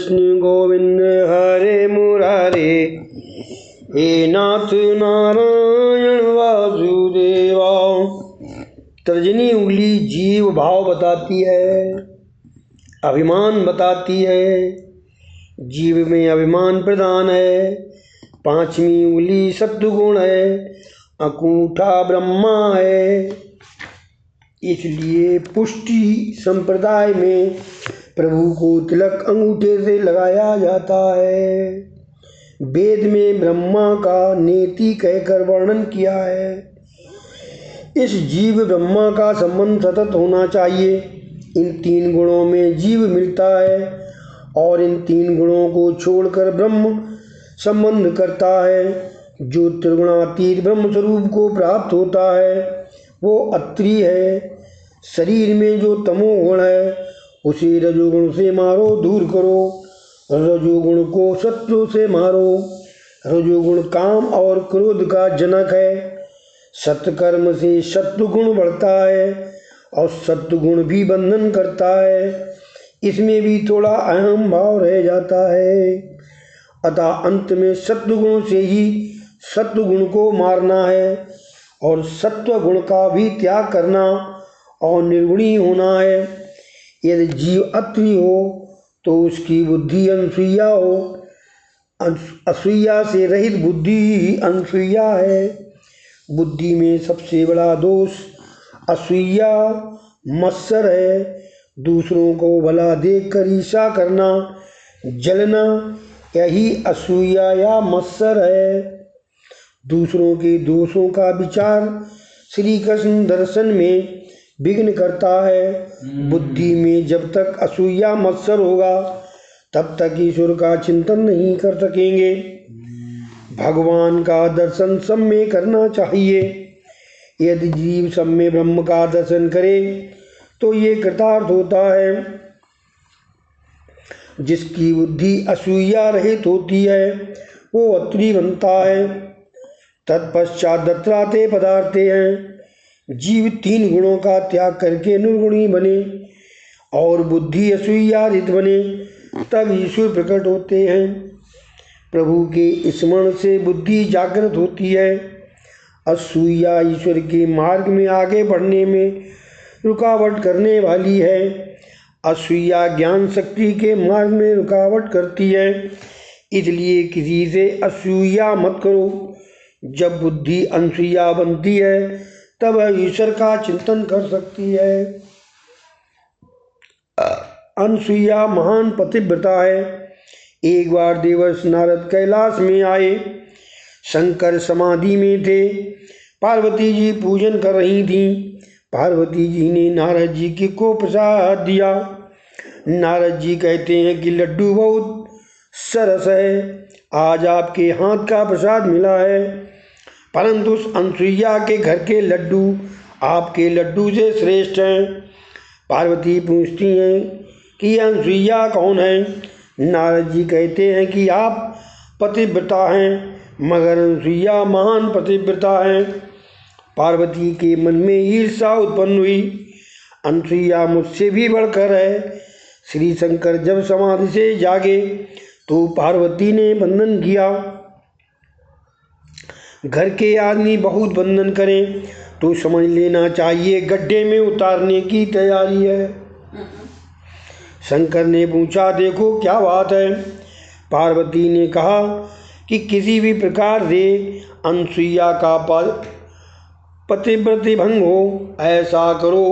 कृष्ण गोविंद हरे मुरारे, हे नाथ नारायण वासुदेवा। तर्जनी उंगली जीव भाव बताती है, अभिमान बताती है। जीव में अभिमान प्रधान है। पांचवी उंगली सत्वगुण है, अंगूठा ब्रह्मा है। इसलिए पुष्टि संप्रदाय में प्रभु को तिलक अंगूठे से लगाया जाता है। वेद में ब्रह्मा का नेति कहकर वर्णन किया है। इस जीव ब्रह्मा का संबंध सतत होना चाहिए। इन तीन गुणों में जीव मिलता है और इन तीन गुणों को छोड़कर ब्रह्म संबंध करता है। जो त्रिगुणातीत ब्रह्म स्वरूप को प्राप्त होता है वो अत्रि है। शरीर में जो तमोगुण है उसे रजोगुण से मारो, दूर करो। रजोगुण को सत्व से मारो। रजोगुण काम और क्रोध का जनक है। सत्कर्म से सत्वगुण बढ़ता है और सत्वगुण भी बंधन करता है। इसमें भी थोड़ा अहम भाव रह जाता है। अतः अंत में सत्वगुण से ही सत्वगुण को मारना है और सत्वगुण का भी त्याग करना और निर्गुणी होना है। यदि जीव अत्रि हो तो उसकी बुद्धि अनसुईया हो। असूया से रहित बुद्धि ही अनसुईया है। बुद्धि में सबसे बड़ा दोष असूया मत्सर है। दूसरों को भला देखकर ईर्ष्या करना, जलना, यही असूया या मत्सर है। दूसरों के दोषों का विचार श्री कृष्ण दर्शन में विघ्न करता है। बुद्धि में जब तक असूया मत्सर होगा तब तक ईश्वर का चिंतन नहीं कर सकेंगे। भगवान का दर्शन सब में करना चाहिए। यदि जीव सब में ब्रह्म का दर्शन करे तो ये कृतार्थ होता है। जिसकी बुद्धि असूया रहित होती है वो अत्रि बनता है। तत्पश्चात दत्राते पदार्थे हैं। जीव तीन गुणों का त्याग करके निर्गुणी बने और बुद्धि असूया रहित बने तब ईश्वर प्रकट होते हैं। प्रभु के स्मरण से बुद्धि जागृत होती है। असूया ईश्वर के मार्ग में आगे बढ़ने में रुकावट करने वाली है। असूया ज्ञान शक्ति के मार्ग में रुकावट करती है। इसलिए किसी से असूया मत करो। जब बुद्धि अनसूया बनती है तब ईश्वर का चिंतन कर सकती है। अनसूया महान पतिव्रता है। एक बार देवर्षि नारद कैलाश में आए। शंकर समाधि में थे। पार्वती जी पूजन कर रही थीं। पार्वती जी ने नारद जी को प्रसाद दिया। नारद जी कहते हैं कि लड्डू बहुत सरस है, आज आपके हाथ का प्रसाद मिला है, परंतु उस अनसुईया के घर के लड्डू आपके लड्डू से श्रेष्ठ हैं। पार्वती पूछती हैं कि अनसुईया कौन है। नारद जी कहते हैं कि आप पतिव्रता हैं, मगर अनसुईया महान पतिव्रता हैं। पार्वती के मन में ईर्ष्या उत्पन्न हुई। अनसुईया मुझसे भी बढ़कर है। श्री शंकर जब समाधि से जागे तो पार्वती ने वंदन किया। घर के आदमी बहुत वंदन करें तो समझ लेना चाहिए गड्ढे में उतारने की तैयारी है। शंकर ने पूछा, देखो क्या बात है। पार्वती ने कहा कि किसी भी प्रकार से अनसुईया का पतिव्रता भंग हो, ऐसा करो।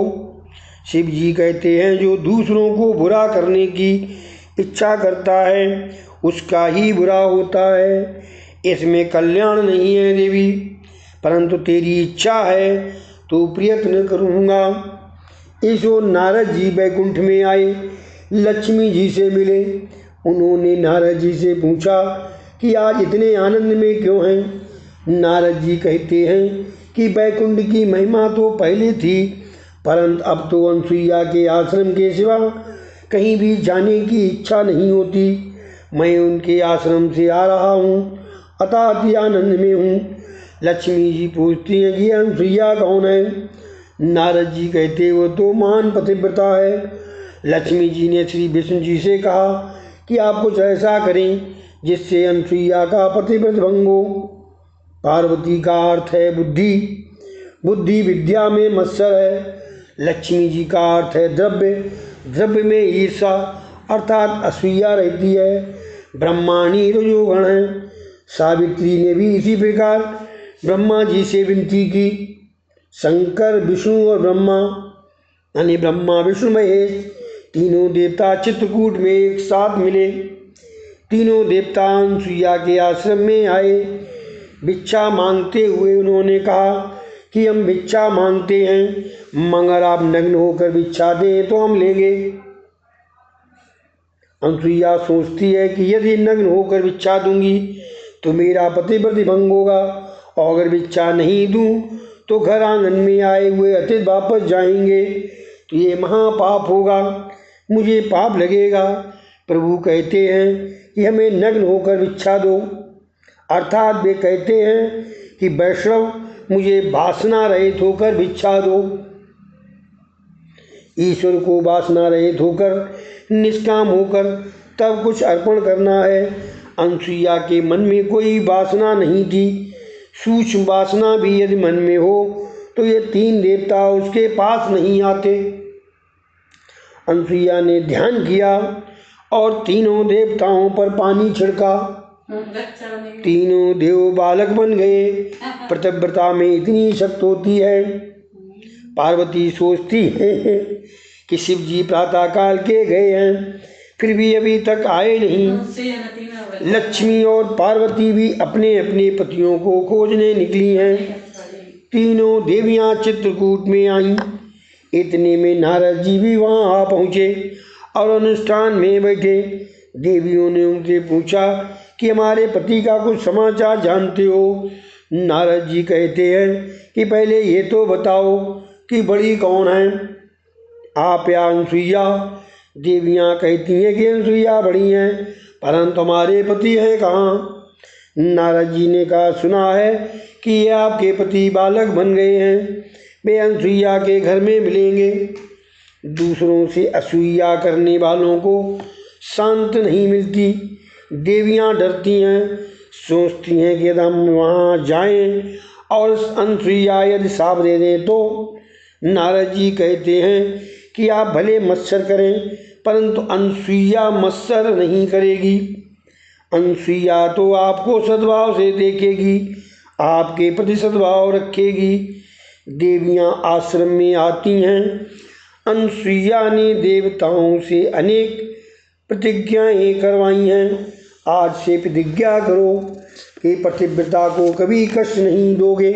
शिव जी कहते हैं, जो दूसरों को बुरा करने की इच्छा करता है उसका ही बुरा होता है। इसमें कल्याण नहीं है देवी, परंतु तेरी इच्छा है तो प्रयत्न करूँगा। इस ओर नारद जी बैकुंठ में आए, लक्ष्मी जी से मिले। उन्होंने नारद जी से पूछा कि आज इतने आनंद में क्यों हैं। नारद जी कहते हैं कि बैकुंठ की महिमा तो पहले थी, परंतु अब तो अनसुईया के आश्रम के सिवा कहीं भी जाने की इच्छा नहीं होती। मैं उनके आश्रम से आ रहा हूँ, अतः अति आनंद में हूँ। लक्ष्मी जी पूछती हैं कि अनसुईया कौन है। नारद जी कहते वो तो महान पतिव्रता है। लक्ष्मी जी ने श्री विष्णु जी से कहा कि आप कुछ ऐसा करें जिससे अनुसुईया का पतिव्रत भंग हो। पार्वती का अर्थ है बुद्धि, बुद्धि विद्या में मत्सर है। लक्ष्मी जी का अर्थ है द्रव्य, द्रव्य में ईर्षा अर्थात असूया रहती है। ब्रह्माणी रजोगण है। सावित्री ने भी इसी प्रकार ब्रह्मा जी से विनती की। शंकर, विष्णु और ब्रह्मा यानी ब्रह्मा विष्णु महेश तीनों देवता चित्रकूट में एक साथ मिले। तीनों देवता अनुसुईया के आश्रम में आए। भिक्षा मांगते हुए उन्होंने कहा कि हम भिक्षा मांगते हैं, मगर आप नग्न होकर भिक्षा दें तो हम लेंगे। अनुसुईया सोचती है कि यदि नग्न होकर भिक्षा दूंगी तो मेरा पतिव्रत भंग होगा, और अगर भिक्षा नहीं दूं तो घर आंगन में आए हुए अतिथि वापस जाएंगे तो ये महापाप होगा, मुझे पाप लगेगा। प्रभु कहते हैं कि हमें नग्न होकर भिक्षा दो, अर्थात वे कहते हैं कि वैष्णव मुझे वासना रहित होकर भिक्षा दो। ईश्वर को वासना रहित होकर, निष्काम होकर तब कुछ अर्पण करना है। अनुसुईया के मन में कोई वासना नहीं थी। सूक्ष्म वासना भी यदि मन में हो तो ये तीन देवता उसके पास नहीं आते। अनुसुईया ने ध्यान किया और तीनों देवताओं पर पानी छिड़का। तीनों देव बालक बन गए। पतिव्रता में इतनी शक्ति होती है। पार्वती सोचती है कि शिव जी प्रातः काल के गए हैं, फिर भी अभी तक आए नहीं। लक्ष्मी और पार्वती भी अपने अपने पतियों को खोजने निकली हैं। तीनों देवियां चित्रकूट में आईं। इतने में नारद जी भी वहां आ पहुँचे और अनुष्ठान में बैठे। देवियों ने उनसे पूछा कि हमारे पति का कुछ समाचार जानते हो? नारद जी कहते हैं कि पहले ये तो बताओ कि बड़ी कौन है, आप या अनुसुईया? देवियाँ कहती हैं कि अनुसुईया बड़ी हैं, परंतु हमारे पति हैं कहाँ? नारद जी ने कहा, सुना है कि ये आपके पति बालक बन गए हैं, वे अनुसुईया के घर में मिलेंगे। दूसरों से असूया करने वालों को शांत नहीं मिलती। देवियाँ डरती हैं, सोचती हैं कि यदि हम वहाँ जाएं और अनुसुईया यदि साप दे दें तो। नारद जी कहते हैं कि आप भले मत्सर करें, परंतु अनुसुईया मत्सर नहीं करेगी। अनुसुईया तो आपको सद्भाव से देखेगी, आपके प्रति सद्भाव रखेगी। देवियाँ आश्रम में आती हैं। अनुसुईया ने देवताओं से अनेक प्रतिज्ञाएं करवाई हैं। आज से प्रतिज्ञा करो कि पतिव्रता को कभी कष्ट नहीं दोगे,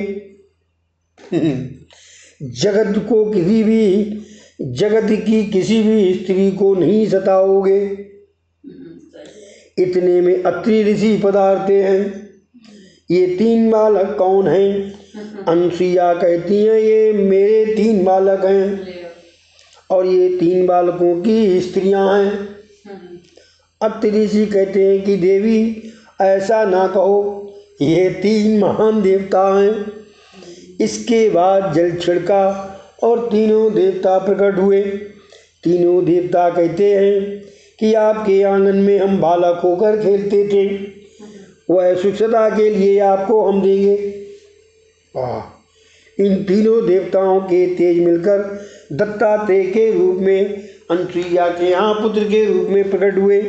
जगत की किसी भी स्त्री को नहीं सताओगे। इतने में अत्रि ऋषि पधारते हैं। ये तीन बालक कौन हैं? अनुसुईया कहती हैं ये मेरे तीन बालक हैं और ये तीन बालकों की स्त्रियां हैं। अत्रि ऋषि कहते हैं कि देवी ऐसा ना कहो, ये तीन महान देवता हैं। इसके बाद जल छिड़का और तीनों देवता प्रकट हुए। तीनों देवता कहते हैं कि आपके आंगन में हम बालक होकर खेलते थे, वह सुखदा के लिए आपको हम देंगे। इन तीनों देवताओं के तेज मिलकर दत्तात्रेय के रूप में अनुसुईया के यहाँ पुत्र के रूप में प्रकट हुए।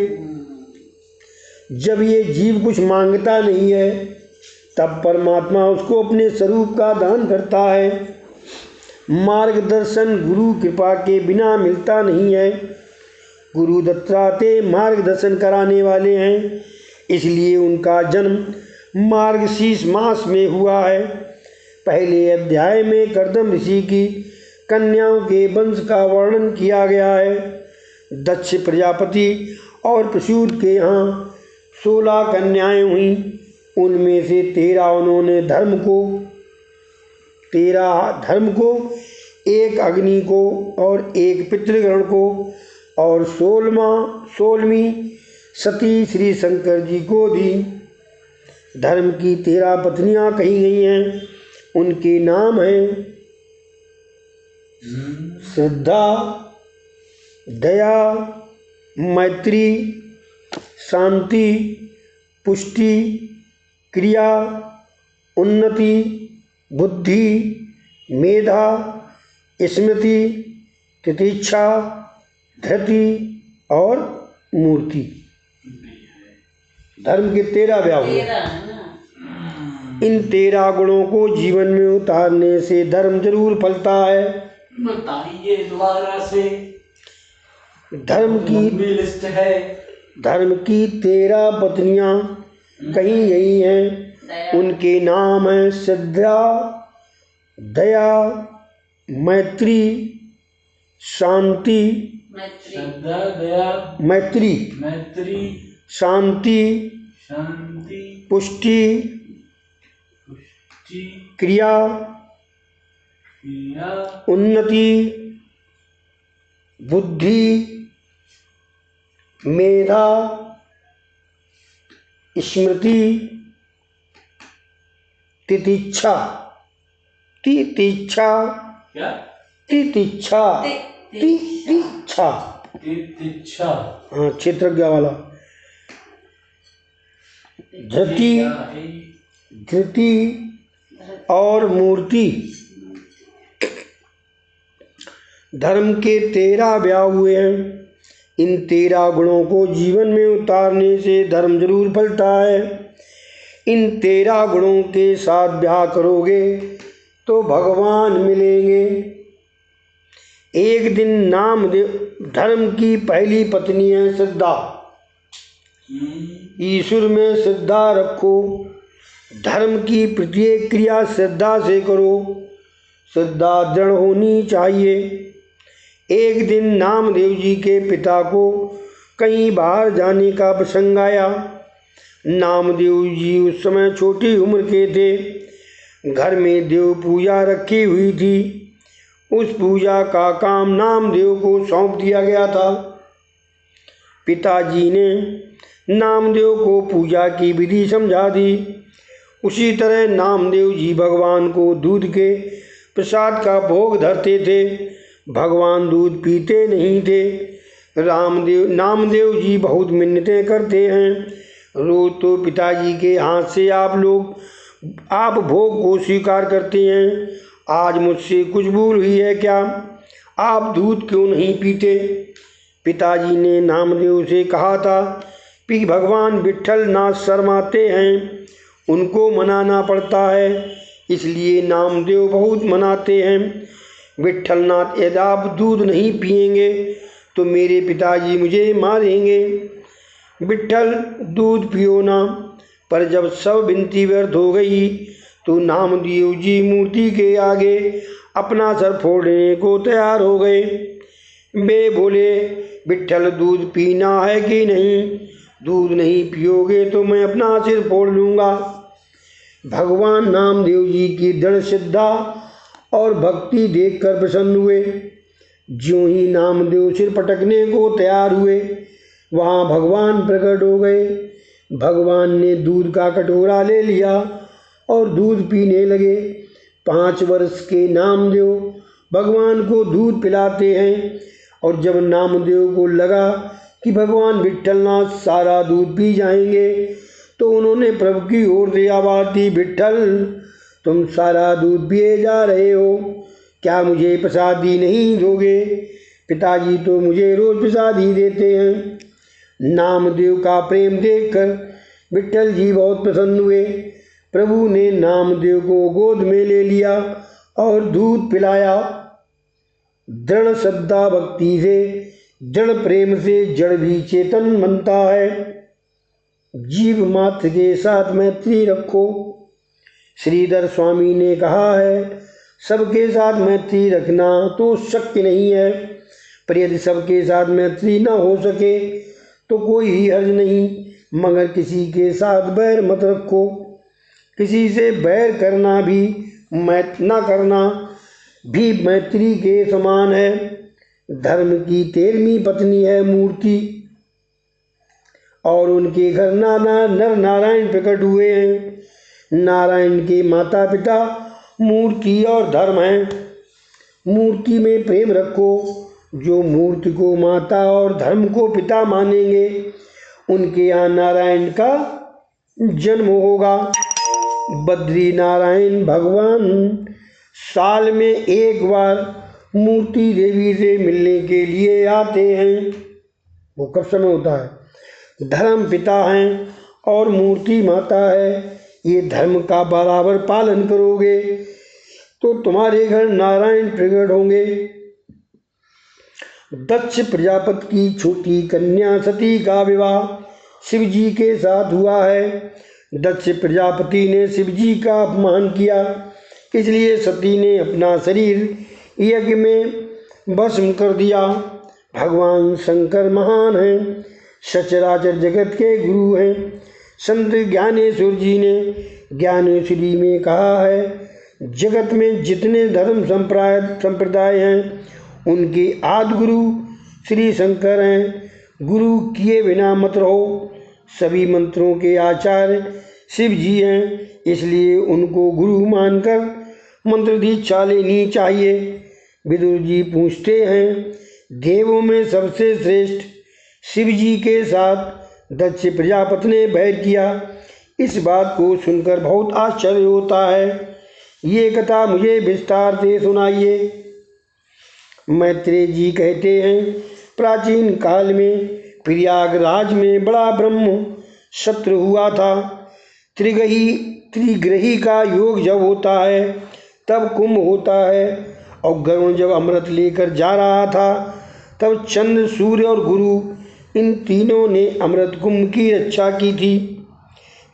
जब ये जीव कुछ मांगता नहीं है तब परमात्मा उसको अपने स्वरूप का दान करता है। मार्गदर्शन गुरु कृपा के बिना मिलता नहीं है। गुरु दत्तात्रेय मार्गदर्शन कराने वाले हैं, इसलिए उनका जन्म मार्गशीर्ष मास में हुआ है। पहले अध्याय में कर्दम ऋषि की कन्याओं के वंश का वर्णन किया गया है। दक्ष प्रजापति और प्रसूत के यहाँ 16 कन्याएं हुई, उनमें से 13 उन्होंने धर्म को, एक अग्नि को और एक पितृगण को, और 16वीं सती श्री शंकर जी को दी। धर्म की 13 पत्नियां कही गई हैं। उनके नाम हैं श्रद्धा, दया, मैत्री, शांति, पुष्टि, क्रिया, उन्नति, बुद्धि, मेधा, स्मृति, तितिक्षा, धृति और मूर्ति। धर्म के 13 व्याप हुए। इन 13 गुणों को जीवन में उतारने से धर्म जरूर फलता है। बताइए दोबारा से। धर्म की लिस्ट है। धर्म की 13 पत्नियां कहीं यही हैं। उनके नाम हैं श्रद्धा, दया, मैत्री, शांति, मैत्री, शांति, पुष्टि, क्रिया, उन्नति, बुद्धि, मेधा, स्मृति, तितिक्षा, तितिक्षा, तितिक्षा, तितिक्षा, तितिक्षा, हाँ क्षेत्रज्ञ वाला। धृति, धृति और मूर्ति। धर्म के 13 व्याप हुए हैं। इन 13 गुणों को जीवन में उतारने से धर्म जरूर फलता है। इन 13 गुणों के साथ ब्याह करोगे तो भगवान मिलेंगे। एक दिन नामदेव। धर्म की पहली पत्नी है श्रद्धा। ईश्वर में श्रद्धा रखो। धर्म की प्रत्येक क्रिया श्रद्धा से करो। श्रद्धा दृढ़ होनी चाहिए। एक दिन नामदेव जी के पिता को कहीं बाहर जाने का प्रसंग आया। नामदेव जी उस समय छोटी उम्र के थे। घर में देव पूजा रखी हुई थी। उस पूजा का काम नामदेव को सौंप दिया गया था। पिताजी ने नामदेव को पूजा की विधि समझा दी। उसी तरह नामदेव जी भगवान को दूध के प्रसाद का भोग धरते थे। भगवान दूध पीते नहीं थे। नामदेव जी बहुत मिन्नतें करते हैं। रोज तो पिताजी के हाथ से आप भोग को स्वीकार करते हैं। आज मुझसे कुछ भूल हुई है क्या? आप दूध क्यों नहीं पीते? पिताजी ने नामदेव से कहा था कि भगवान विट्ठल नाथ शर्माते हैं, उनको मनाना पड़ता है, इसलिए नामदेव बहुत मनाते हैं। विट्ठलनाथ यदि आप दूध नहीं पिएंगे तो मेरे पिताजी मुझे मारेंगे। विट्ठल दूध पियो ना। पर जब सब विनती व्यर्थ हो गई तो नामदेव जी मूर्ति के आगे अपना सर फोड़ने को तैयार हो गए। वे बोले, विट्ठल दूध पीना है कि नहीं? दूध नहीं पियोगे तो मैं अपना सिर फोड़ लूँगा। भगवान नामदेव जी की दृढ़ श्रद्धा और भक्ति देखकर प्रसन्न हुए। ज्यों ही नामदेव सिर पटकने को तैयार हुए, वहाँ भगवान प्रकट हो गए। भगवान ने दूध का कटोरा ले लिया और दूध पीने लगे। 5 वर्ष के नामदेव भगवान को दूध पिलाते हैं। और जब नामदेव को लगा कि भगवान विट्ठलनाथ सारा दूध पी जाएंगे तो उन्होंने प्रभु की ओर से आवाज दी, विट्ठल तुम सारा दूध पिए जा रहे हो, क्या मुझे प्रसादी नहीं दोगे? पिताजी तो मुझे रोज प्रसादी देते हैं। नामदेव का प्रेम देखकर विट्ठल जी बहुत प्रसन्न हुए। प्रभु ने नामदेव को गोद में ले लिया और दूध पिलाया। दृढ़ श्रद्धा भक्ति से, दृढ़ प्रेम से जड़ भी चेतन बनता है। जीव मात्र के साथ मैत्री रखो। श्रीधर स्वामी ने कहा है, सबके साथ मैत्री रखना तो शक्य नहीं है, पर यदि सबके साथ मैत्री न हो सके तो कोई ही हर्ज नहीं, मगर किसी के साथ बैर मत रखो। किसी से बैर करना भी न करना भी मैत्री के समान है। धर्म की 13वीं पत्नी है मूर्ति, और उनके घर नर नारायण प्रकट हुए हैं। नारायण के माता पिता मूर्ति और धर्म हैं। मूर्ति में प्रेम रखो। जो मूर्ति को माता और धर्म को पिता मानेंगे उनके यहाँ नारायण का जन्म होगा। बद्री नारायण भगवान साल में एक बार मूर्ति देवी से मिलने के लिए आते हैं। वो कब समय होता है? धर्म पिता हैं और मूर्ति माता है। ये धर्म का बराबर पालन करोगे तो तुम्हारे घर नारायण प्रकट होंगे। दक्ष प्रजापति की छोटी कन्या सती का विवाह शिव जी के साथ हुआ है। दक्ष प्रजापति ने शिव जी का अपमान किया, इसलिए सती ने अपना शरीर यज्ञ में भस्म कर दिया। भगवान शंकर महान हैं, सचराचर जगत के गुरु हैं। संत ज्ञानेश्वर जी ने ज्ञानेश्वरी में कहा है, जगत में जितने धर्म संप्रदाय हैं उनके आदि गुरु श्री शंकर हैं। गुरु किए बिना मत रहो। सभी मंत्रों के आचार्य शिव जी हैं, इसलिए उनको गुरु मानकर मंत्र दीक्षा लेनी चाहिए। विदुर जी पूछते हैं, देवों में सबसे श्रेष्ठ शिव जी के साथ दक्ष प्रजापति ने बैर किया। इस बात को सुनकर बहुत आश्चर्य होता है। ये कथा मुझे विस्तार से सुनाइए। मैत्रेय जी कहते हैं, प्राचीन काल में प्रयागराज में बड़ा ब्रह्म सत्र हुआ था। त्रिग्रही का योग जब होता है तब कुंभ होता है, और गरुण जब अमृत लेकर जा रहा था तब चंद्र, सूर्य और गुरु इन तीनों ने अमृत कुंभ की रक्षा की थी।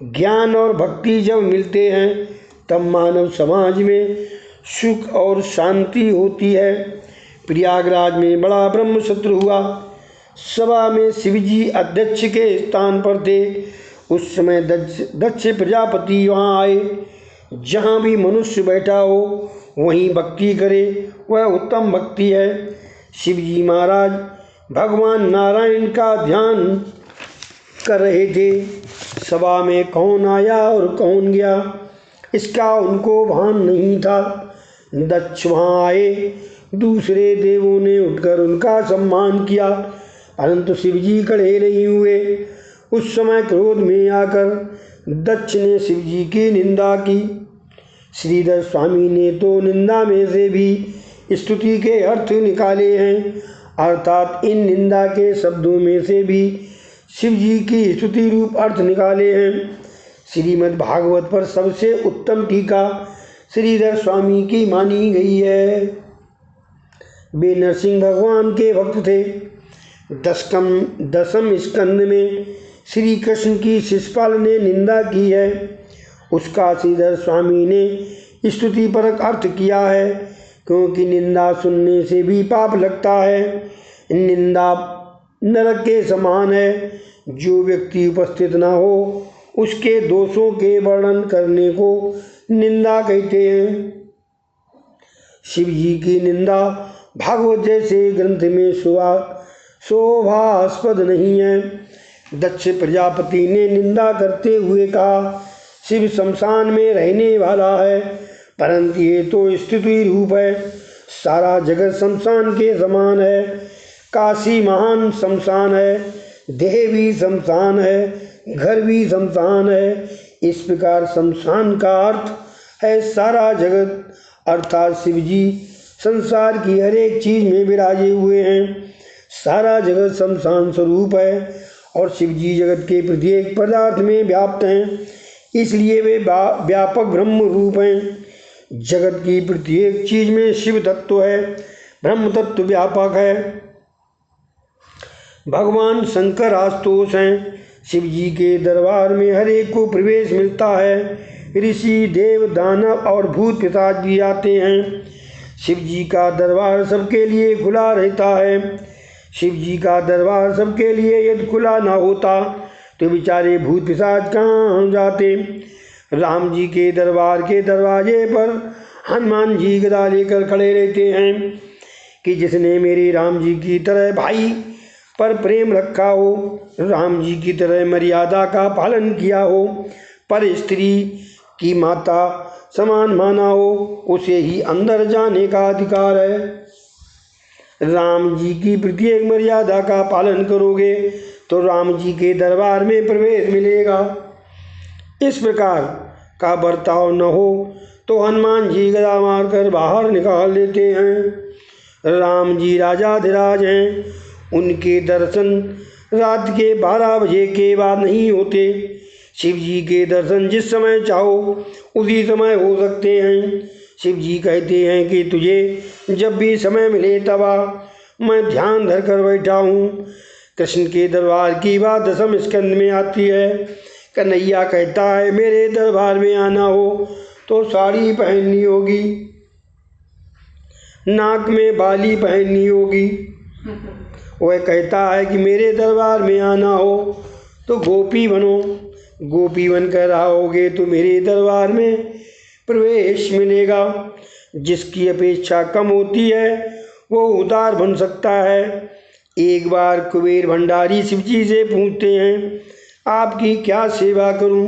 ज्ञान और भक्ति जब मिलते हैं तब मानव समाज में सुख और शांति होती है। प्रयागराज में बड़ा ब्रह्म सत्र हुआ। सभा में शिवजी अध्यक्ष के स्थान पर थे। उस समय दक्ष प्रजापति वहाँ आए। जहाँ भी मनुष्य बैठा हो वहीं भक्ति करे, वह उत्तम भक्ति है। शिवजी महाराज भगवान नारायण का ध्यान कर रहे थे। सभा में कौन आया और कौन गया इसका उनको भान नहीं था। दक्ष वहाँ आए, दूसरे देवों ने उठकर उनका सम्मान किया, परंतु शिवजी खड़े नहीं हुए। उस समय क्रोध में आकर दक्ष ने शिवजी की निंदा की। श्रीधर स्वामी ने तो निंदा में से भी स्तुति के अर्थ निकाले हैं, अर्थात इन निंदा के शब्दों में से भी शिवजी की स्तुति रूप अर्थ निकाले हैं। श्रीमद् भागवत पर सबसे उत्तम टीका श्रीधर स्वामी की मानी गई है। वे नरसिंह भगवान के भक्त थे। दसम स्कंद में श्री कृष्ण की शिशुपाल ने निंदा की है, उसका श्रीधर स्वामी ने स्तुति परक अर्थ किया है, क्योंकि निंदा सुनने से भी पाप लगता है। निंदा नरक के समान है। जो व्यक्ति उपस्थित न हो उसके दोषों के वर्णन करने को निंदा कहते हैं। शिव जी की निंदा भागवत जैसे ग्रंथ में शोभास्पद नहीं है। दक्ष प्रजापति ने निंदा करते हुए कहा, शिव शमशान में रहने वाला है, परंतु ये तो स्तुति रूप है। सारा जगत शमशान के समान है। काशी महान शमशान है, देह भी शमशान है, घर भी शमशान है। इस प्रकार शमशान का अर्थ है सारा जगत, अर्थात शिव जी संसार की हर एक चीज में विराजे हुए हैं। सारा जगत शमशान स्वरूप है और शिव जी जगत के प्रत्येक पदार्थ में व्याप्त हैं, इसलिए वे व्यापक ब्रह्म रूप हैं। जगत की प्रत्येक चीज में शिव तत्व है, ब्रह्म तत्व व्यापक है। भगवान शंकर आशुतोष हैं। शिव जी के दरबार में हर एक को प्रवेश मिलता है। ऋषि, देव, दानव और भूत पिशाच भी आते हैं। शिव जी का दरबार सबके लिए खुला रहता है। शिव जी का दरबार सबके लिए यदि खुला ना होता तो बेचारे भूत पिशाच कहाँ जाते। राम जी के दरबार के दरवाजे पर हनुमान जी गदा लेकर खड़े रहते हैं कि जिसने मेरे राम जी की तरह भाई पर प्रेम रखा हो, राम जी की तरह मर्यादा का पालन किया हो, पर स्त्री की माता समान माना हो, उसे ही अंदर जाने का अधिकार है। राम जी की प्रत्येक मर्यादा का पालन करोगे तो राम जी के दरबार में प्रवेश मिलेगा। इस प्रकार का बर्ताव न हो तो हनुमान जी गदा मारकर बाहर निकाल लेते हैं। राम जी राजाधिराज हैं, उनके दर्शन रात के 12 बजे के बाद नहीं होते। शिव जी के दर्शन जिस समय चाहो उसी समय हो सकते हैं। शिव जी कहते हैं कि तुझे जब भी समय मिले तब आ, मैं ध्यान धर कर बैठा हूँ। कृष्ण के दरबार की बात 10वें स्कंद में आती है। कन्हैया कहता है मेरे दरबार में आना हो तो साड़ी पहननी होगी, नाक में बाली पहननी होगी। वह कहता है कि मेरे दरबार में आना हो तो गोपी बनो, गोपी बनकर आओगे तो मेरे दरबार में प्रवेश मिलेगा। जिसकी अपेक्षा कम होती है वो उदार बन सकता है। एक बार कुबेर भंडारी शिव जी से पूछते हैं आपकी क्या सेवा करूं?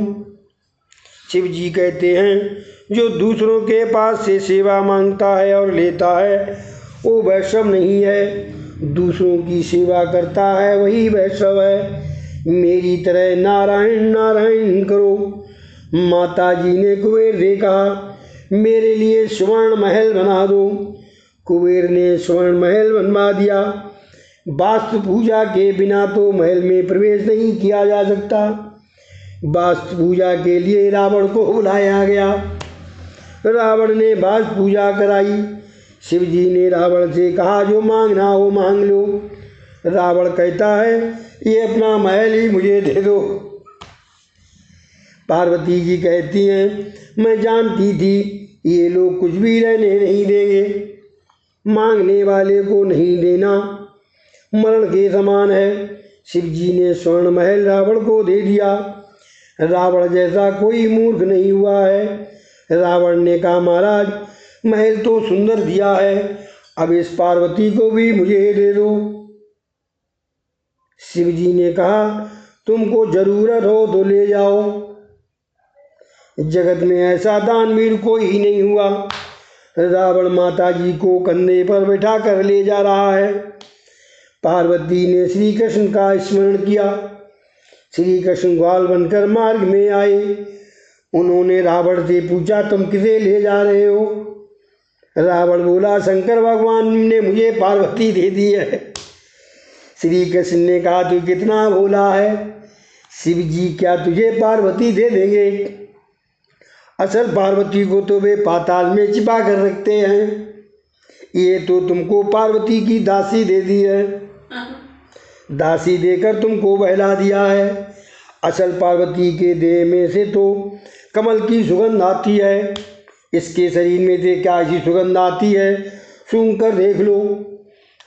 शिव जी कहते हैं जो दूसरों के पास से सेवा मांगता है और लेता है वो वैष्णव नहीं है, दूसरों की सेवा करता है वही वैष्णव है। मेरी तरह नारायण नारायण करो। माता जी ने कुबेर से कहा मेरे लिए स्वर्ण महल बना दो। कुबेर ने स्वर्ण महल बनवा दिया। वास्तु पूजा के बिना तो महल में प्रवेश नहीं किया जा सकता। वास्तु पूजा के लिए रावण को बुलाया गया। रावण ने वास्तु पूजा कराई। शिव जी ने रावण से कहा जो मांगना हो मांग लो। रावण कहता है ये अपना महल ही मुझे दे दो। पार्वती जी कहती हैं मैं जानती थी ये लोग कुछ भी रहने नहीं देंगे, मांगने वाले को नहीं देना मरण के समान है। शिव जी ने स्वर्ण महल रावण को दे दिया। रावण जैसा कोई मूर्ख नहीं हुआ है। रावण ने कहा महाराज महल तो सुंदर दिया है, अब इस पार्वती को भी मुझे दे दो। शिव जी ने कहा तुमको जरूरत हो तो ले जाओ। जगत में ऐसा दानवीर कोई ही नहीं हुआ। रावण माता जी को कंधे पर बैठा कर ले जा रहा है। पार्वती ने श्री कृष्ण का स्मरण किया। श्री कृष्ण ग्वाल बनकर मार्ग में आए। उन्होंने रावण से पूछा तुम किसे ले जा रहे हो? रावण बोला शंकर भगवान ने मुझे पार्वती दे दी है। श्री कृष्ण ने कहा तू कितना भोला है, शिव जी क्या तुझे पार्वती दे देंगे? असल पार्वती को तो वे पाताल में छिपा कर रखते हैं, ये तो तुमको पार्वती की दासी दे दी है, दासी देकर तुमको बहला दिया है। असल पार्वती के देह में से तो कमल की सुगंध आती है, इसके शरीर में से क्या ऐसी सुगंध आती है, सूंघ कर देख लो।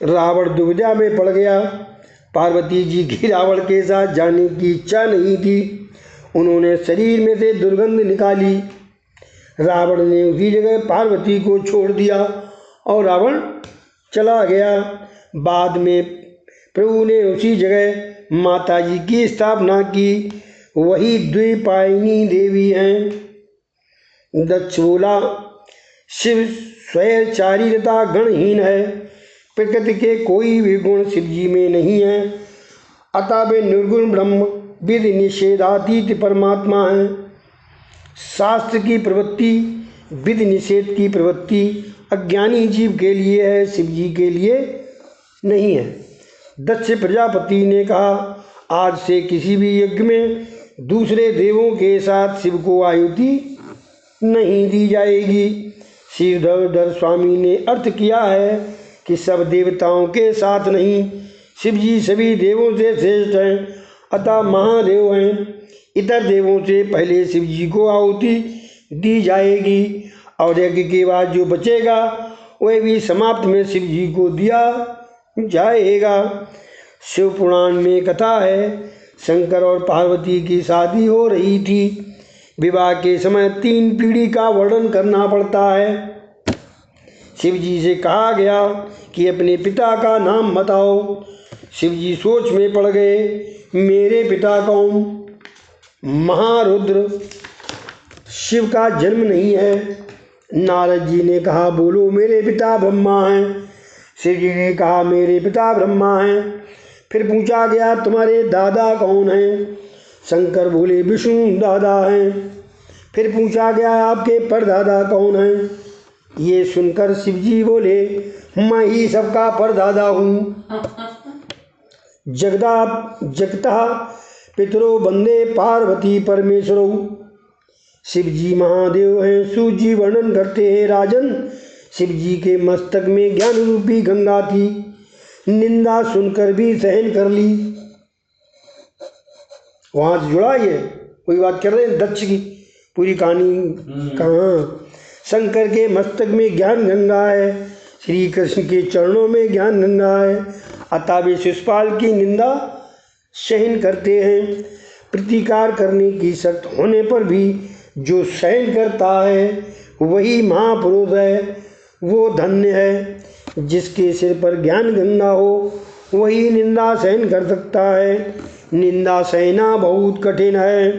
रावण दुविधा में पड़ गया। पार्वती जी की रावण के साथ जाने की इच्छा नहीं थी। उन्होंने शरीर में से दुर्गंध निकाली। रावण ने उसी जगह पार्वती को छोड़ दिया और रावण चला गया। बाद में प्रभु ने उसी जगह माता जी की स्थापना की, वही द्विपायनी देवी हैं। दक्ष बोला शिव स्वयंचारी तथा गणहीन है, प्रकृति के कोई भी गुण शिव जी में नहीं है, अतः वे निर्गुण ब्रह्म विधि निषेधातीत परमात्मा हैं। शास्त्र की प्रवृत्ति विधि निषेध की प्रवृत्ति अज्ञानी जीव के लिए है, शिव जी के लिए नहीं है। दक्ष प्रजापति ने कहा आज से किसी भी यज्ञ में दूसरे देवों के साथ शिव को आहुति नहीं दी जाएगी। श्रीधर स्वामी ने अर्थ किया है कि सब देवताओं के साथ नहीं, शिव जी सभी देवों से श्रेष्ठ हैं, अतः महादेव हैं। इतर देवों से पहले शिव जी को आहुति दी जाएगी और यज्ञ के बाद जो बचेगा वह भी समाप्त में शिव जी को दिया जाएगा। शिव पुराण में कथा है शंकर और पार्वती की शादी हो रही थी। विवाह के समय 3 पीढ़ी का वर्णन करना पड़ता है। शिव जी से कहा गया कि अपने पिता का नाम बताओ। शिव जी सोच में पड़ गए, मेरे पिता कौन? महारुद्र। शिव का जन्म नहीं है। नारद जी ने कहा बोलो मेरे पिता ब्रह्मा हैं। शिव जी ने कहा मेरे पिता ब्रह्मा हैं। फिर पूछा गया तुम्हारे दादा कौन हैं? शंकर बोले विष्णु दादा हैं। फिर पूछा गया आपके परदादा कौन हैं? ये सुनकर शिव जी बोले मैं ही सबका परदादा हूँ। जगता पितरो वंदे पार्वती परमेश्वरो। शिव जी महादेव हैं। सूत जी वर्णन करते हैं राजन, शिव जी के मस्तक में ज्ञान रूपी गंगा थी। निंदा सुनकर भी सहन कर ली। वहां से जुड़ा ये कोई बात कर रहे हैं दक्ष की पूरी कहानी कहाँ। शंकर के मस्तक में ज्ञान गंगा है, श्री कृष्ण के चरणों में ज्ञान गंगा है। अतः वे शिशुपाल की निंदा सहन करते हैं। प्रतिकार करने की शक्ति होने पर भी जो सहन करता है वही महापुरुष है, वो धन्य है। जिसके सिर पर ज्ञान गंगा हो वही निंदा सहन कर सकता है। निंदा सहना बहुत कठिन है।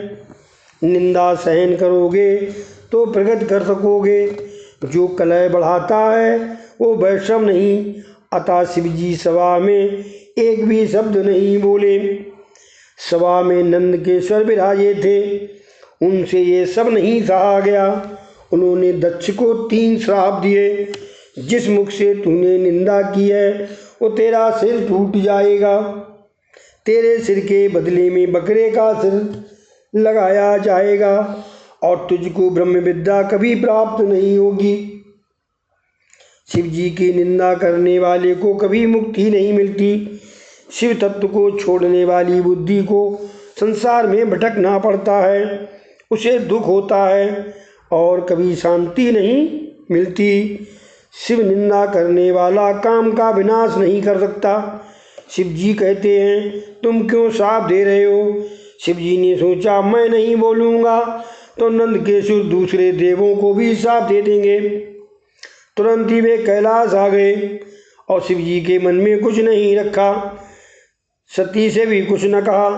निंदा सहन करोगे तो प्रगति कर सकोगे। जो कलह बढ़ाता है वो वैष्णव नहीं। अतः शिव जी सभा में एक भी शब्द नहीं बोले। सभा में नंद के स्वर विराजे थे, उनसे ये सब नहीं सहा गया। उन्होंने दक्ष को 3 श्राप दिए। जिस मुख से तूने निंदा की है वो तेरा सिर टूट जाएगा। तेरे सिर के बदले में बकरे का सिर लगाया जाएगा और तुझको ब्रह्म विद्या कभी प्राप्त नहीं होगी। शिव जी की निंदा करने वाले को कभी मुक्ति नहीं मिलती। शिव तत्व को छोड़ने वाली बुद्धि को संसार में भटकना पड़ता है, उसे दुख होता है और कभी शांति नहीं मिलती। शिव निंदा करने वाला काम का विनाश नहीं कर सकता। शिव जी कहते हैं तुम क्यों श्राप दे रहे हो? शिव जी ने सोचा मैं नहीं बोलूँगा तो नंद के सुर दूसरे देवों को भी श्राप दे देंगे। तुरंत ही वे कैलाश आ गए और शिव जी के मन में कुछ नहीं रखा, सती से भी कुछ न कहा।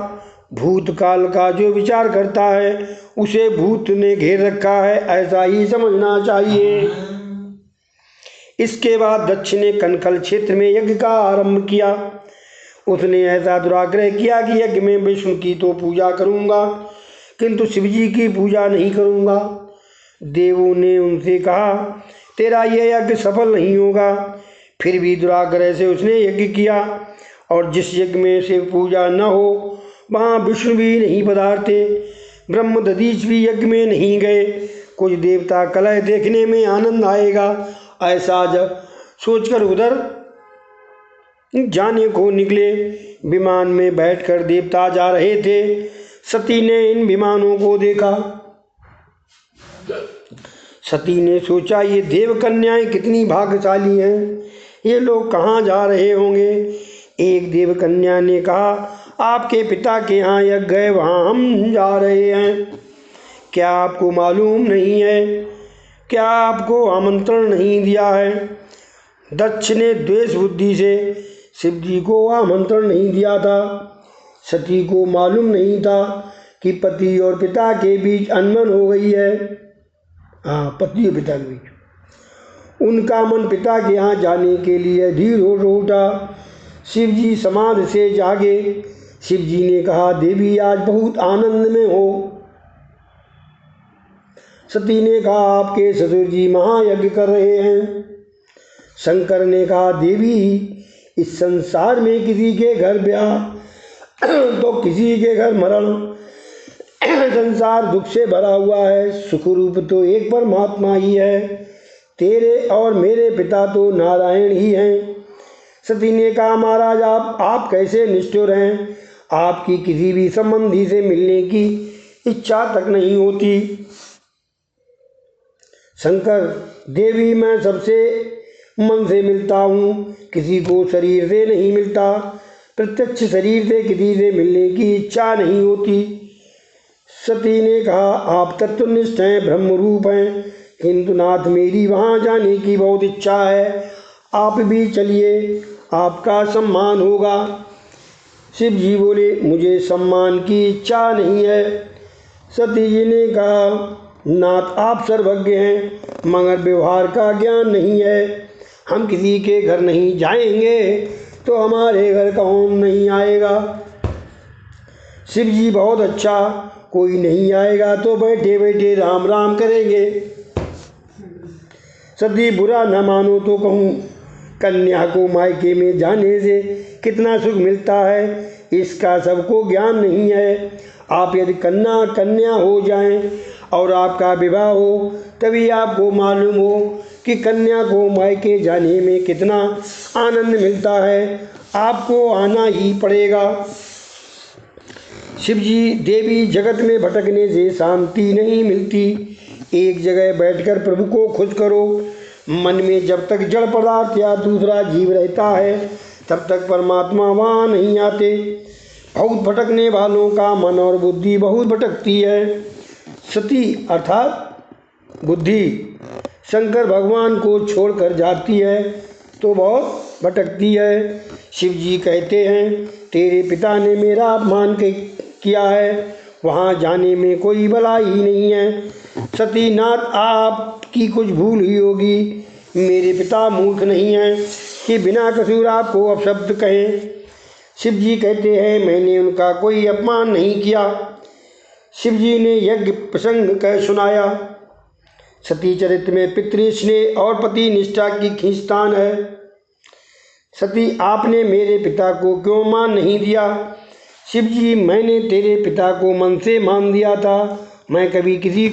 भूतकाल का जो विचार करता है उसे भूत ने घेर रखा है, ऐसा ही समझना चाहिए। इसके बाद दक्ष ने कनकल क्षेत्र में यज्ञ का आरंभ किया। उसने ऐसा दुराग्रह किया कि यज्ञ में विष्णु की तो पूजा करूंगा किंतु शिव जी की पूजा नहीं करूंगा। देवों ने उनसे कहा तेरा यह यज्ञ सफल नहीं होगा। फिर भी दुराग्रह से उसने यज्ञ किया और जिस यज्ञ में शिव पूजा न हो वहाँ विष्णु भी नहीं पधारते। ब्रह्मदधीच भी यज्ञ में नहीं गए। कुछ देवता कलह देखने में आनंद आएगा ऐसा जब सोचकर उधर जाने को निकले। विमान में बैठकर देवता जा रहे थे। सती ने इन विमानों को देखा। सती ने सोचा ये देव कन्याएं कितनी भाग्यशाली हैं, ये लोग कहाँ जा रहे होंगे। एक देव कन्या ने कहा आपके पिता के यहाँ यज्ञ है, वहाँ हम जा रहे हैं। क्या आपको मालूम नहीं है? क्या आपको आमंत्रण नहीं दिया है? दक्ष ने द्वेष बुद्धि से शिव जी को आमंत्रण नहीं दिया था। सती को मालूम नहीं था कि पति और पिता के बीच अनबन हो गई है। हाँ, पति और पिता के बीच। उनका मन पिता के यहाँ जाने के लिए अधीर हो उठा। शिव जी समाधि से जागे। शिव जी ने कहा देवी आज बहुत आनंद में हो। सती ने कहा आपके ससुर जी महायज्ञ कर रहे हैं। शंकर ने कहा देवी इस संसार में किसी के घर ब्याह तो किसी के घर मरण। संसार दुख से भरा हुआ है, सुख रूप तो एक परमात्मा ही है। तेरे और मेरे पिता तो नारायण ही हैं। सती ने कहा महाराज आप कैसे निष्ठुर हैं? आपकी किसी भी संबंधी से मिलने की इच्छा तक नहीं होती। शंकर देवी मैं सबसे मन से मिलता हूँ, किसी को शरीर से नहीं मिलता। प्रत्यक्ष शरीर से किसी से मिलने की इच्छा नहीं होती। सती ने कहा आप तत्वनिष्ठ हैं, ब्रह्म रूप हैं, किंतु नाथ मेरी वहाँ जाने की बहुत इच्छा है। आप भी चलिए, आपका सम्मान होगा। शिव जी बोले मुझे सम्मान की इच्छा नहीं है। सती जी ने कहा नाथ आप सर्वज्ञ हैं मगर व्यवहार का ज्ञान नहीं है। हम किसी के घर नहीं जाएंगे तो हमारे घर कौन नहीं आएगा। शिव जी बहुत अच्छा, कोई नहीं आएगा तो बैठे बैठे राम राम करेंगे। सती बुरा न मानो तो कहूँ, कन्या को मायके में जाने से कितना सुख मिलता है, इसका सबको ज्ञान नहीं है। आप यदि कन्या हो जाएं और आपका विवाह हो, तभी आपको मालूम हो कि कन्या को मायके जाने में कितना आनंद मिलता है। आपको आना ही पड़ेगा। शिव जी, देवी जगत में भटकने से शांति नहीं मिलती। एक जगह बैठकर प्रभु को खुश करो। मन में जब तक जड़ पदार्थ या दूसरा जीव रहता है, तब तक परमात्मा वहाँ नहीं आते। बहुत भटकने वालों का मन और बुद्धि बहुत भटकती है। सती अर्थात बुद्धि शंकर भगवान को छोड़कर जाती है तो बहुत भटकती है। शिव जी कहते हैं, तेरे पिता ने मेरा अपमान किया है, वहाँ जाने में कोई भलाई ही नहीं है। सती नाथ, आपकी कुछ भूल हुई होगी। मेरे पिता मूर्ख नहीं हैं कि बिना कसूर आपको अपशब्द कहें। शिव जी कहते हैं, मैंने उनका कोई अपमान नहीं किया। शिव जी ने यज्ञ प्रसंग कह सुनाया। सती चरित्र में पितृस्नेह और पति निष्ठा की खींचतान है। सती, आपने मेरे पिता को क्यों मान नहीं दिया। शिव जी, मैंने तेरे पिता को मन से मान दिया था। मैं कभी किसी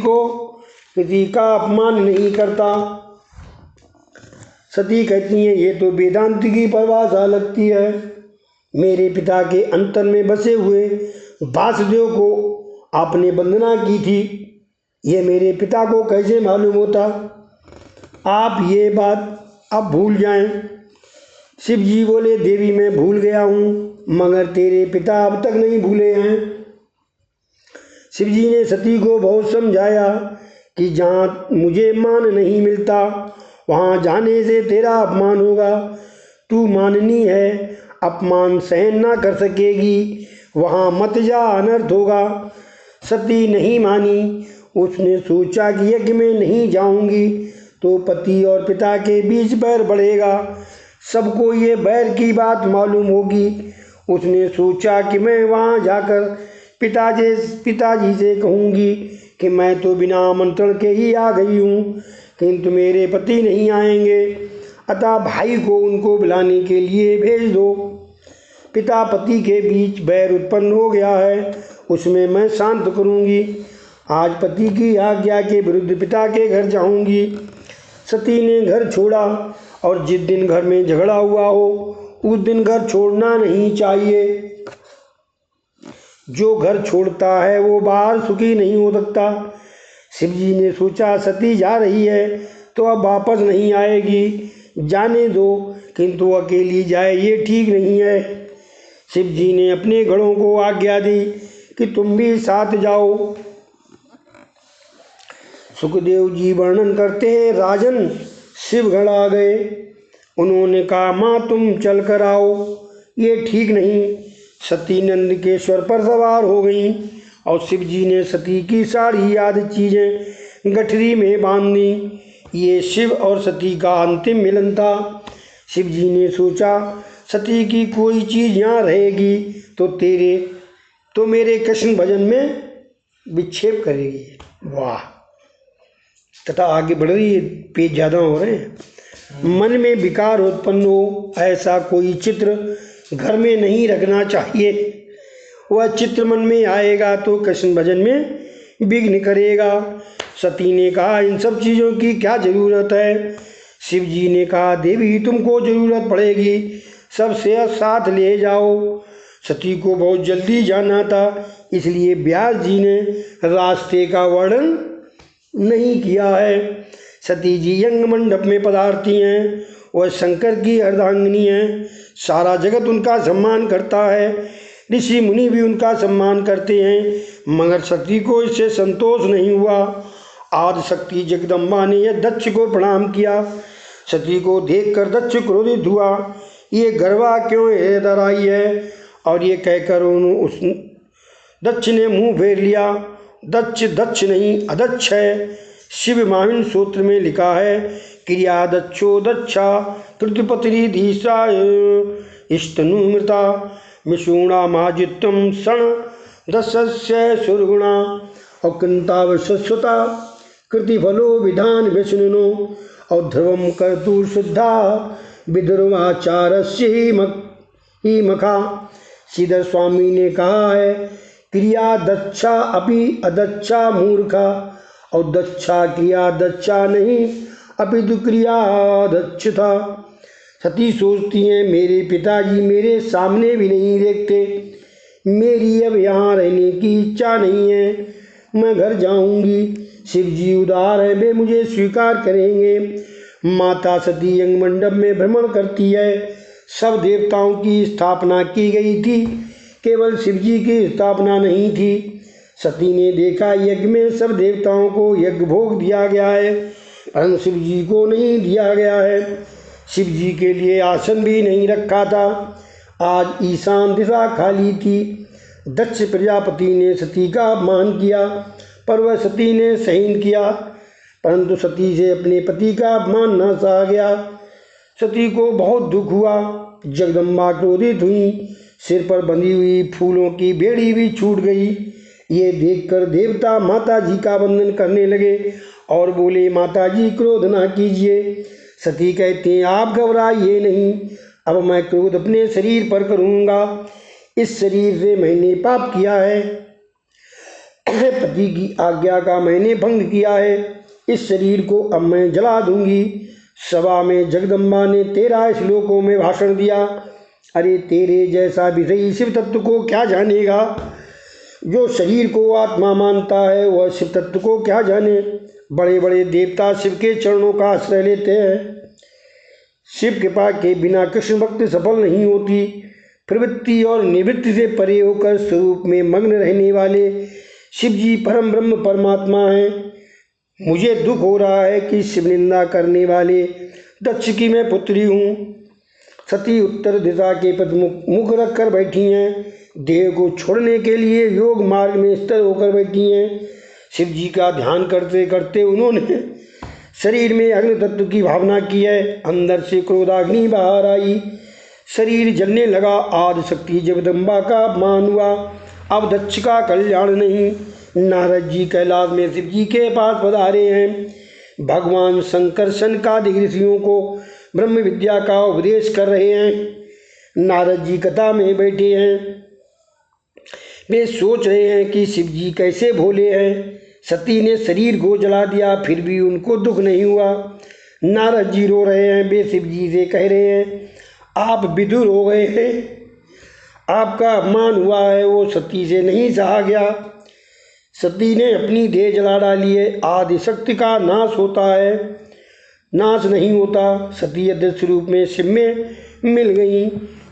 का अपमान नहीं करता। सती कहती हैं, ये तो वेदांत की परिभाषा लगती है। मेरे पिता के अंतर में बसे हुए वासुदेव को आपने वंदना की थी, ये मेरे पिता को कैसे मालूम होता। आप ये बात अब भूल जाएं। शिव जी बोले, देवी मैं भूल गया हूँ, मगर तेरे पिता अब तक नहीं भूले हैं। शिव जी ने सती को बहुत समझाया कि जहाँ मुझे मान नहीं मिलता, वहाँ जाने से तेरा अपमान होगा। तू माननी है, अपमान सहन ना कर सकेगी, वहाँ मत जा, अनर्थ होगा। सती नहीं मानी। उसने सोचा कि यज्ञ में नहीं जाऊंगी तो पति और पिता के बीच बैर बढ़ेगा, सबको ये बैर की बात मालूम होगी। उसने सोचा कि मैं वहाँ जाकर पिताजी से कहूँगी कि मैं तो बिना आमंत्रण के ही आ गई हूँ, किंतु मेरे पति नहीं आएंगे, अतः भाई को उनको बुलाने के लिए भेज दो। पिता पति के बीच बैर उत्पन्न हो गया है, उसमें मैं शांत करूँगी। आज पति की आज्ञा के विरुद्ध पिता के घर जाऊँगी। सती ने घर छोड़ा, और जिस दिन घर में झगड़ा हुआ हो उस दिन घर छोड़ना नहीं चाहिए। जो घर छोड़ता है वो बाहर सुखी नहीं हो सकता। शिव जी ने सोचा, सती जा रही है तो अब वापस नहीं आएगी, जाने दो, किंतु अकेली जाए ये ठीक नहीं है। शिव जी ने अपने गणों को आज्ञा दी कि तुम भी साथ जाओ। सुखदेव जी वर्णन करते हैं, राजन शिवगण आ गए। उन्होंने कहा, माँ तुम चल कर आओ, ये ठीक नहीं। सती नंद के स्वर पर सवार हो गई और शिव जी ने सती की सारी आदि चीज़ें गठरी में बांध दी। ये शिव और सती का अंतिम मिलन था। शिव जी ने सोचा, सती की कोई चीज़ यहाँ रहेगी तो मेरे कृष्ण भजन में विक्षेप करेगी। वाह! तथा आगे बढ़ रही है, पेज ज़्यादा हो रहे हैं। मन में विकार उत्पन्न हो, ऐसा कोई चित्र घर में नहीं रखना चाहिए। वह चित्र मन में आएगा तो कृष्ण भजन में विघ्न करेगा। सती ने कहा, इन सब चीज़ों की क्या ज़रूरत है। शिव जी ने कहा, देवी तुमको ज़रूरत पड़ेगी, सब से साथ ले जाओ। सती को बहुत जल्दी जाना था, इसलिए व्यास जी ने रास्ते का वर्णन नहीं किया है। सती जी यज्ञ मंडप में पधारती हैं। वह शंकर की अर्धांगिनी हैं। सारा जगत उनका सम्मान करता है, ऋषि मुनि भी उनका सम्मान करते हैं, मगर सती को इससे संतोष नहीं हुआ। आदि शक्ति जगदम्बा ने यह दक्ष को प्रणाम किया। सती को देखकर दक्ष क्रोधित हुआ, ये गर्वा क्यों इधर आई है, और ये कहकर उस दक्ष ने मुंह फेर लिया। दक्ष नहीं अदक्ष है। शिव माहिन सूत्र में लिखा है, क्रिया दक्षो दक्षा प्रतिपत्रि धीसा स्तनूमृता मिषूणा माजित्यम षण दशस्य सुरगुणा और कृंतावशस्वता कृतिफलो विधान विष्णुनो और ध्रुवम कर्तु शुद्धा विदुर्वाचारस्य ही मखा। श्रीधर स्वामी ने कहा है, क्रिया दक्षा अपि अदक्षा मूर्खा, और दक्षा क्रिया दक्षा नहीं अपितु क्रिया दक्ष था। सती सोचती हैं, मेरे पिताजी मेरे सामने भी नहीं देखते, मेरी अब यहाँ रहने की इच्छा नहीं है, मैं घर जाऊंगी। शिव जी उदार है, वे मुझे स्वीकार करेंगे। माता सती यज्ञ मंडप में भ्रमण करती है। सब देवताओं की स्थापना की गई थी, केवल शिव जी की स्थापना नहीं थी। सती ने देखा यज्ञ में सब देवताओं को यज्ञ भोग दिया गया है, परंतु शिव जी को नहीं दिया गया है। शिव जी के लिए आसन भी नहीं रखा था। आज ईशान दिशा खाली थी। दक्ष प्रजापति ने सती का अपमान किया, पर वह सती ने सहन किया, परंतु सती से अपने पति का अपमान न सहा गया। सती को बहुत दुख हुआ। जगदम्बा क्रोधित हुई, सिर पर बंधी हुई फूलों की बेड़ी भी छूट गई। ये देखकर देवता माता जी का वंदन करने लगे और बोले, माता जी क्रोध ना कीजिए। सती कहते हैं, आप घबराइए नहीं, अब मैं क्रोध अपने शरीर पर करूँगा। इस शरीर से मैंने पाप किया है, पति की आज्ञा का मैंने भंग किया है। इस शरीर को अब मैं जला दूंगी। सभा में जगदम्बा ने 13 श्लोकों में भाषण दिया। अरे तेरे जैसा विषयी शिव तत्व को क्या जानेगा? जो शरीर को आत्मा मानता है वह शिव तत्व को क्या जाने? बड़े बड़े देवता शिव के चरणों का आश्रय लेते हैं। शिव कृपा के बिना कृष्ण भक्ति सफल नहीं होती। प्रवृत्ति और निवृत्ति से परे होकर स्वरूप में मग्न रहने वाले शिव जी परम ब्रह्म परमात्मा हैं। मुझे दुख हो रहा है कि शिव निंदा करने वाले दक्ष की मैं पुत्री हूँ। सती उत्तर दिशा के प्रति मुख रख कर बैठी हैं, देह को छोड़ने के लिए योग मार्ग में स्थिर होकर बैठी हैं। शिव जी का ध्यान करते करते उन्होंने शरीर में अग्नि तत्व की भावना की है। अंदर से क्रोधाग्नि बाहर आई, शरीर जलने लगा। आदि शक्ति जगदम्बा का अपमान हुआ, अब दक्ष का कल्याण नहीं। नारद जी कैलाश में शिव जी के पास पधारे हैं। भगवान शंकर सनकादिक ऋषियों को ब्रह्म विद्या का उपदेश कर रहे हैं। नारद जी कथा में बैठे हैं। वे सोच रहे हैं कि शिव जी कैसे भोले हैं। सती ने शरीर को जला दिया, फिर भी उनको दुख नहीं हुआ। नारद जी रो रहे हैं। वे शिव जी से कह रहे हैं, आप विदुर हो गए हैं, आपका अपमान हुआ है, वो सती से नहीं सहा गया। सती ने अपनी देह जला डाली है। आदि शक्ति का नाश होता है, नाश नहीं होता। सती अदृश्य रूप में शिव में मिल गई।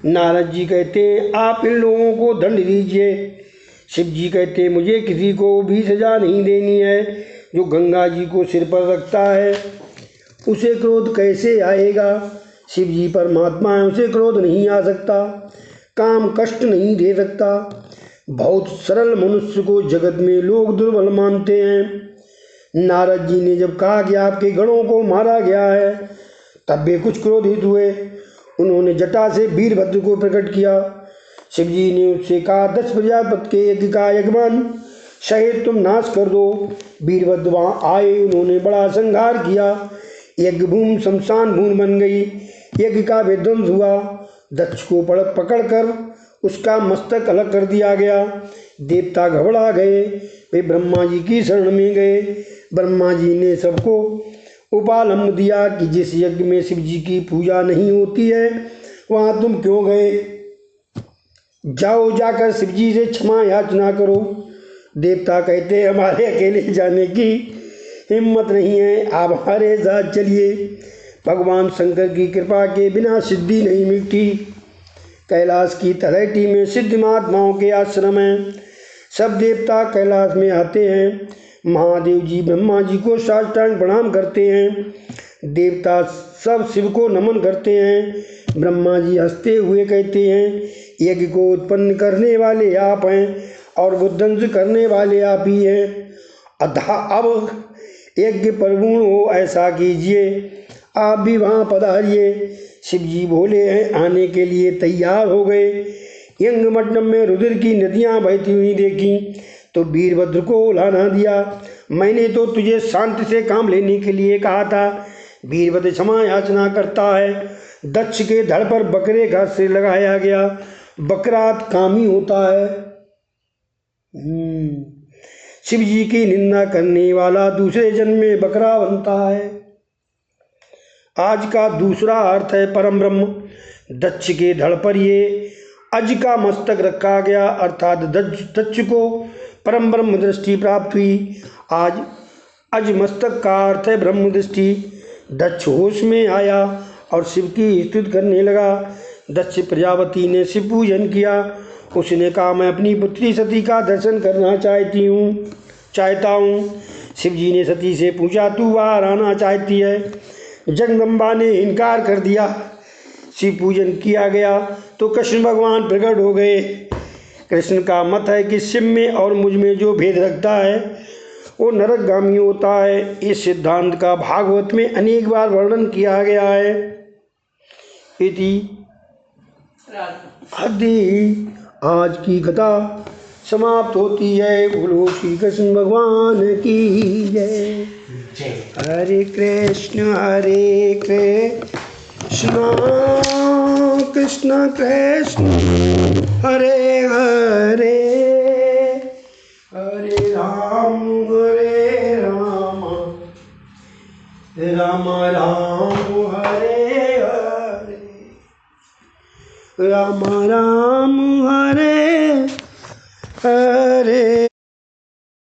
नारद जी कहते हैं, आप इन लोगों को दंड दीजिए। शिव जी कहते हैं, मुझे किसी को भी सजा नहीं देनी है। जो गंगा जी को सिर पर रखता है उसे क्रोध कैसे आएगा? शिव जी परमात्मा है, उसे क्रोध नहीं आ सकता, काम कष्ट नहीं दे सकता। बहुत सरल मनुष्य को जगत में लोग दुर्बल मानते हैं। नारद जी ने जब कहा कि आपके गणों को मारा गया है, तब वे कुछ क्रोधित हुए। उन्होंने जटा से वीरभद्र को प्रकट किया। शिव जी ने उससे कहा, दक्ष प्रजापति के यज्ञ का यजमान सहित तुम नाश कर दो। वीरभद्र वहाँ आए, उन्होंने बड़ा संहार किया। यज्ञ भूमि शमशान भूमि बन गई। यज्ञ का विध्वंस हुआ। दक्ष को पकड़कर उसका मस्तक अलग कर दिया गया। देवता घबरा गए, वे ब्रह्मा जी की शरण में गए। ब्रह्मा जी ने सबको उपालंब दिया कि जिस यज्ञ में शिव जी की पूजा नहीं होती है वहाँ तुम क्यों गए? जाओ, जाकर शिव जी से क्षमा याचना करो। देवता कहते हैं, हमारे अकेले जाने की हिम्मत नहीं है, आप हमारे साथ चलिए। भगवान शंकर की कृपा के बिना सिद्धि नहीं मिलती। कैलाश की तलहटी में सिद्ध महात्माओं के आश्रम हैं। सब देवता कैलाश में आते हैं। महादेव जी ब्रह्मा जी को साष्टांग प्रणाम करते हैं। देवता सब शिव को नमन करते हैं। ब्रह्मा जी हंसते हुए कहते हैं, यज्ञ को उत्पन्न करने वाले आप हैं और बुद्धंश करने वाले आप ही हैं। अब यज्ञ प्रपूर्ण हो ऐसा कीजिए, आप भी वहाँ पधारिए। शिव जी बोले हैं आने के लिए तैयार हो गए। यंगमंडप में रुधिर की नदियां बहती हुई देखी तो वीरभद्र को उलाना दिया। मैंने तो तुझे शांति से काम लेने के लिए कहा था। वीरभद्र क्षमा याचना करता है। दक्ष के धड़ पर बकरे का सिर लगाया गया। बकरात कामी होता है। शिव जी की निंदा करने वाला दूसरे जन्म में बकरा बनता है। आज का दूसरा अर्थ है परम ब्रह्म। दक्ष के धड़ पर ये अज का मस्तक रखा गया, अर्थात दक्ष को परम ब्रह्म दृष्टि प्राप्त हुई। आज अज मस्तक का अर्थ है ब्रह्म दृष्टि। दक्ष होश में आया और शिव की स्तुति करने लगा। दक्ष प्रजापति ने शिव पूजन किया। उसने कहा मैं अपनी पुत्री सती का दर्शन करना चाहता हूँ। शिव जी ने सती से पूछा तू बाहर आना चाहती है? जगदम्बा ने इनकार कर दिया। शिव पूजन किया गया तो कृष्ण भगवान प्रकट हो गए। कृष्ण का मत है कि शिव में और मुझ में जो भेद रखता है वो नरकगामी होता है। इस सिद्धांत का भागवत में अनेक बार वर्णन किया गया है। इति आदि आज की कथा समाप्त होती है। बोलो श्री कृष्ण भगवान की जय। हरे कृष्ण कृष्ण कृष्ण हरे हरे, हरे राम राम राम हरे हरे, राम राम हरे हरे।